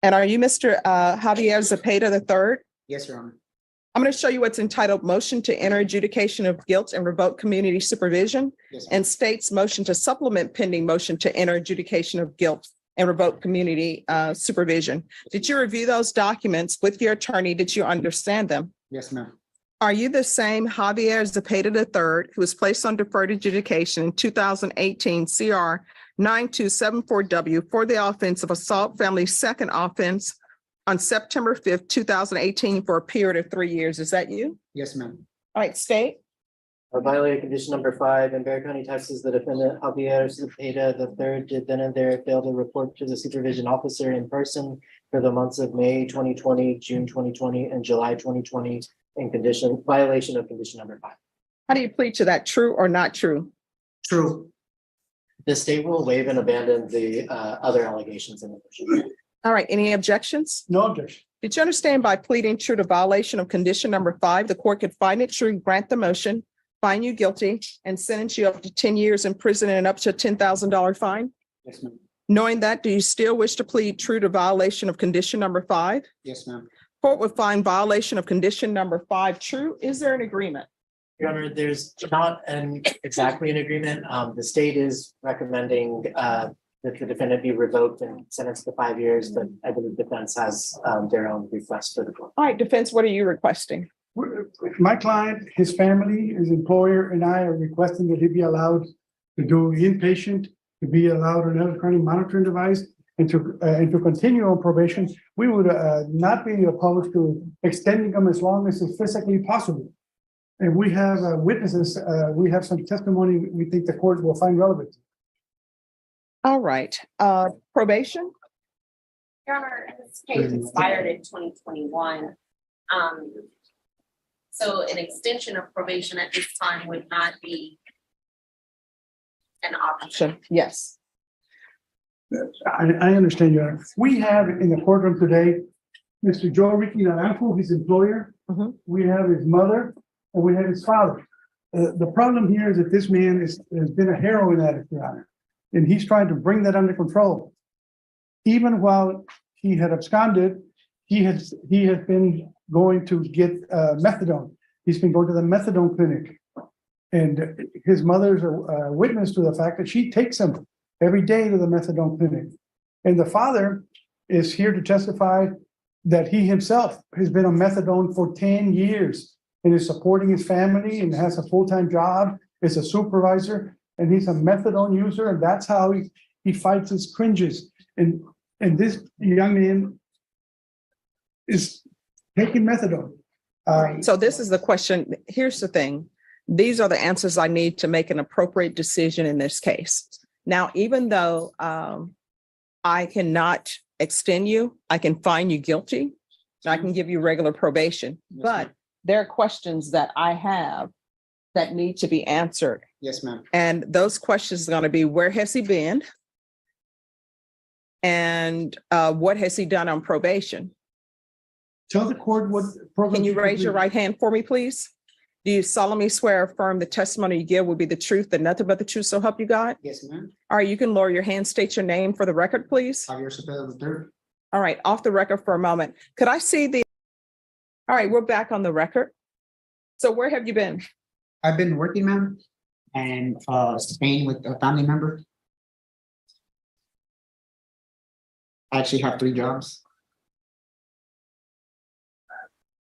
And are you Mr. Javier Zepeda III? Yes, Your Honor. I'm going to show you what's entitled Motion to Enter Adjudication of Guilt and Revoke Community Supervision, Yes, ma'am. and states motion to supplement pending motion to enter adjudication of guilt and revoke community supervision. Did you review those documents with your attorney? Did you understand them? Yes, ma'am. Are you the same Javier Zepeda III who was placed on deferred adjudication in 2018 CR 9274W for the offense of assault family second offense on September 5th, 2018 for a period of 3 years? Is that you? Yes, ma'am. All right, state. I violated condition number 5 in Bear County, Texas. The defendant Javier Zepeda III did then and there fail to report to the supervision officer in person for the months of May 2020, June 2020, and July 2020 in violation of condition number 5. How do you plead to that? True or not true? True. The state will waive and abandon the other allegations in the motion. All right, any objections? No objection. Did you understand by pleading true to violation of condition number 5, the court could find it true, grant the motion, find you guilty, and sentence you up to 10 years in prison and up to a $10,000 fine? Yes, ma'am. Knowing that, do you still wish to plead true to violation of condition number 5? Yes, ma'am. Court would find violation of condition number 5 true. Is there an agreement? Your Honor, there's not exactly an agreement. The state is recommending that the defendant be revoked and sentenced to 5 years, but I believe defense has their own request for the court. All right, defense, what are you requesting? My client, his family, his employer, and I are requesting that he be allowed to do inpatient, to be allowed an electronic monitoring device, and to continue on probation. We would not be opposed to extending them as long as it's physically possible. And we have witnesses, we have some testimony we think the court will find relevant. All right, probation? Your Honor, this case expired in 2021. So an extension of probation at this time would not be an option. Yes. I understand, Your Honor. We have in the courtroom today, Mr. Joe Ricky Naranjo, his employer. Mhm. We have his mother, and we have his father. The problem here is that this man has been a heroin addict, Your Honor, and he's trying to bring that under control. Even while he had absconded, he has been going to get methadone. He's been going to the methadone clinic. And his mother's a witness to the fact that she takes him every day to the methadone clinic. And the father is here to testify that he himself has been on methadone for 10 years and is supporting his family and has a full-time job, is a supervisor, and he's a methadone user, and that's how he fights his cringes. And this young man is taking methadone. So this is the question. Here's the thing. These are the answers I need to make an appropriate decision in this case. Now, even though I cannot extend you, I can find you guilty. I can give you regular probation, but there are questions that I have that need to be answered. Yes, ma'am. And those questions are going to be, where has he been? And what has he done on probation? Tell the court what program. Can you raise your right hand for me, please? Do you solemnly swear or affirm the testimony you give will be the truth and nothing but the truth, so help you God? Yes, ma'am. All right, you can lower your hand, state your name for the record, please. Javier Zepeda III. All right, off the record for a moment. Could I see the, all right, we're back on the record. So where have you been? I've been working, ma'am, and staying with a family member. I actually have 3 jobs.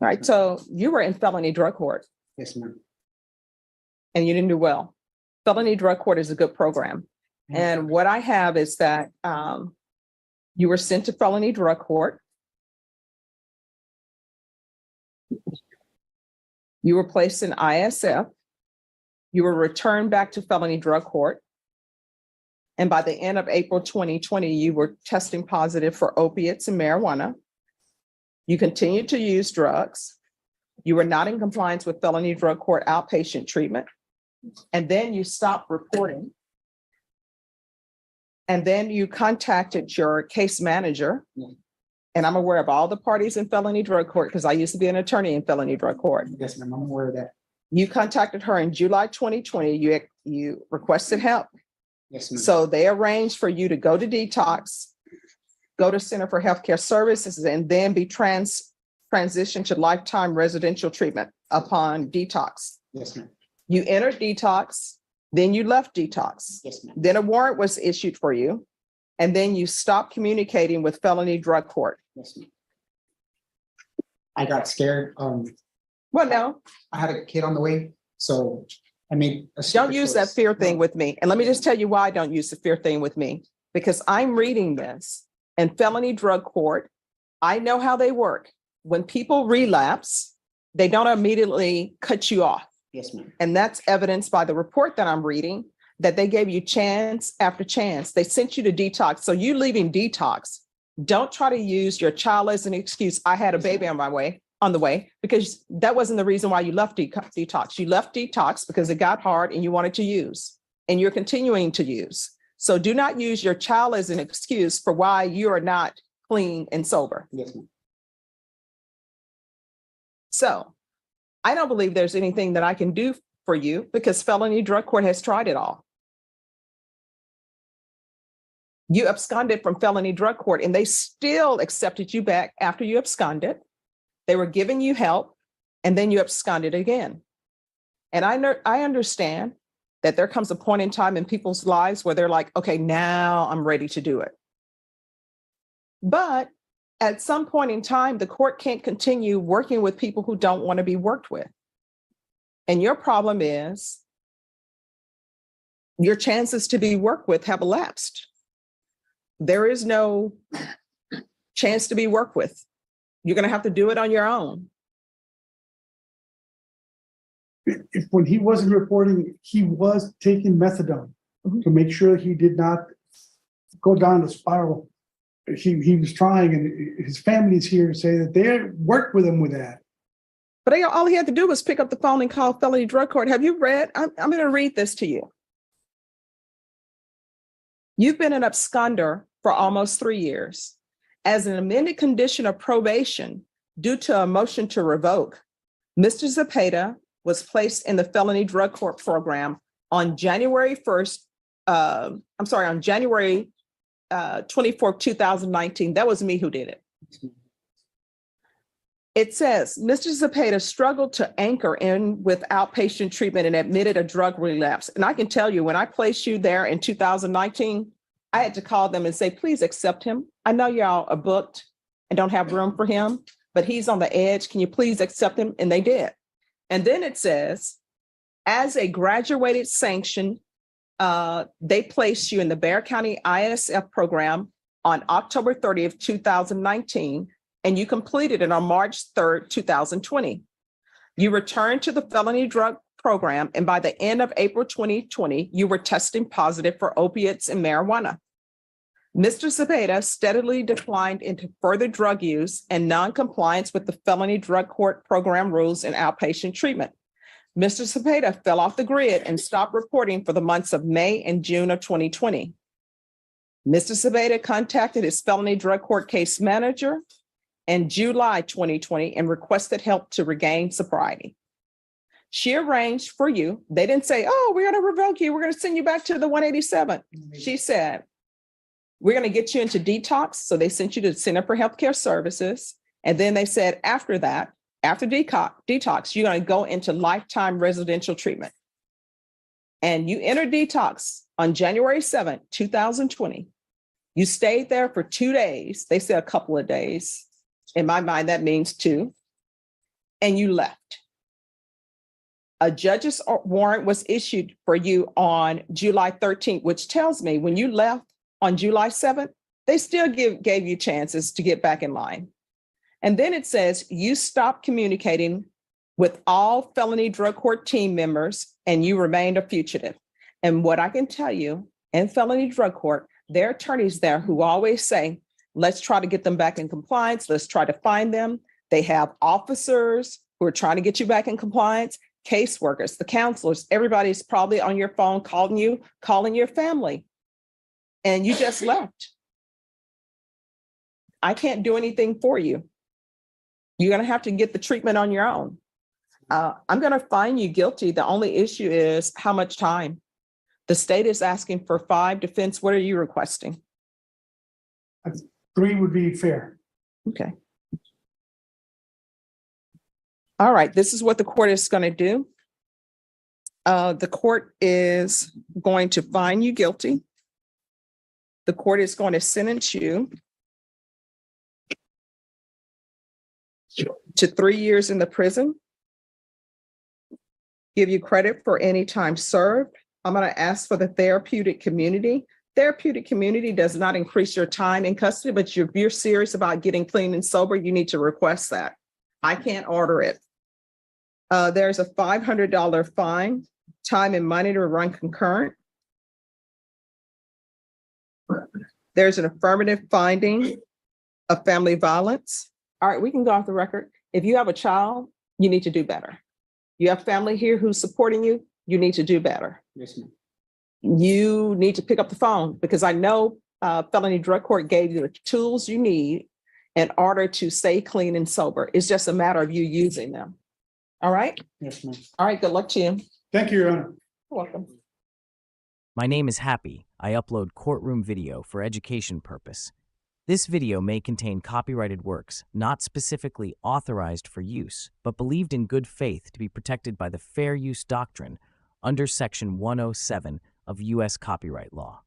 All right, so you were in felony drug court Yes, ma'am. and you didn't do well. Felony drug court is a good program. And what I have is that you were sent to felony drug court. You were placed in ISF. You were returned back to felony drug court. And by the end of April 2020, you were testing positive for opiates and marijuana. You continued to use drugs. You were not in compliance with felony drug court outpatient treatment. And then you stopped reporting. And then you contacted your case manager. And I'm aware of all the parties in felony drug court because I used to be an attorney in felony drug court. Yes, ma'am. I'm aware of that. You contacted her in July 2020. You requested help. Yes, ma'am. So they arranged for you to go to detox go to Center for Healthcare Services, and then be transitioned to lifetime residential treatment upon detox. Yes, ma'am. You entered detox, then you left detox. Yes, ma'am. Then a warrant was issued for you, and then you stopped communicating with felony drug court. Yes, ma'am. I got scared. Well, no, I had a kid on the way, so I made a don't stupid use that choice. fear thing No. with me. And let me just tell you why I don't use the fear thing with me. Because I'm reading this, and felony drug court, I know how they work. When people relapse, they don't immediately cut you off. Yes, ma'am. And that's evidenced by the report that I'm reading, that they gave you chance after chance. They sent you to detox. So you leaving detox, don't try to use your child as an excuse. I had a baby on the way, because that wasn't the reason why you left detox. You left detox because it got hard and you wanted to use, and you're continuing to use. So do not use your child as an excuse for why you are not clean and sober. Yes, ma'am. So I don't believe there's anything that I can do for you, because felony drug court has tried it all. You absconded from felony drug court, and they still accepted you back after you absconded. They were giving you help, and then you absconded again. And I understand that there comes a point in time in people's lives where they're like, okay, now I'm ready to do it. But at some point in time, the court can't continue working with people who don't want to be worked with. And your problem is your chances to be worked with have elapsed. There is no chance to be worked with. You're going to have to do it on your own. If when he wasn't reporting, he was taking methadone to make sure he did not go down the spiral. He was trying, and his family's here to say that they worked with him with that. But all he had to do was pick up the phone and call felony drug court. Have you read? I'm going to read this to you. You've been an absconder for almost 3 years. As an amended condition of probation due to a motion to revoke, Mr. Zepeda was placed in the felony drug court program on January 24th, 2019. That was me who did it. It says, Mr. Zepeda struggled to anchor in with outpatient treatment and admitted a drug relapse. And I can tell you, when I placed you there in 2019, I had to call them and say, please accept him. I know y'all are booked and don't have room for him, but he's on the edge. Can you please accept him? And they did. And then it says, as a graduated sanction, they placed you in the Bexar County ISF program on October 30th, 2019, and you completed it on March 3rd, 2020. You returned to the felony drug program, and by the end of April 2020, you were testing positive for opiates and marijuana. Mr. Zepeda steadily declined into further drug use and non-compliance with the felony drug court program rules and outpatient treatment. Mr. Zepeda fell off the grid and stopped reporting for the months of May and June of 2020. Mr. Zepeda contacted his felony drug court case manager in July 2020 and requested help to regain sobriety. She arranged for you. They didn't say, oh, we're going to revoke you. We're going to send you back to the 187. She said, we're going to get you into detox. So they sent you to the Center for Healthcare Services. And then they said, after that, after detox, you're going to go into lifetime residential treatment. And you entered detox on January 7th, 2020. You stayed there for 2 days. They said a couple of days. In my mind, that means 2. And you left. A judge's warrant was issued for you on July 13th, which tells me when you left on July 7th, they still gave you chances to get back in line. And then it says you stopped communicating with all felony drug court team members and you remained a fugitive. And what I can tell you, in felony drug court, there are attorneys there who always say, let's try to get them back in compliance. Let's try to find them. They have officers who are trying to get you back in compliance, caseworkers, the counselors, everybody's probably on your phone calling you, calling your family. And you just left. I can't do anything for you. You're going to have to get the treatment on your own. I'm going to find you guilty. The only issue is how much time. The state is asking for 5 defense. What are you requesting? 3 would be fair. Okay. All right, this is what the court is going to do. The court is going to find you guilty. The court is going to sentence you to 3 years in the prison. Give you credit for any time served. I'm going to ask for the therapeutic community. Therapeutic community does not increase your time in custody, but if you're serious about getting clean and sober, you need to request that. I can't order it. There's a $500 fine, time and money to run concurrent. There's an affirmative finding of family violence. All right, we can go off the record. If you have a child, you need to do better. You have family here who's supporting you, you need to do better. Yes, ma'am. You need to pick up the phone because I know felony drug court gave you the tools you need in order to stay clean and sober. It's just a matter of you using them. All right. Yes, ma'am. All right. Good luck to you. Thank you, Your Honor. You're welcome. My name is Happy. I upload courtroom video for education purpose. This video may contain copyrighted works not specifically authorized for use, but believed in good faith to be protected by the fair use doctrine under Section 107 of U.S. copyright law.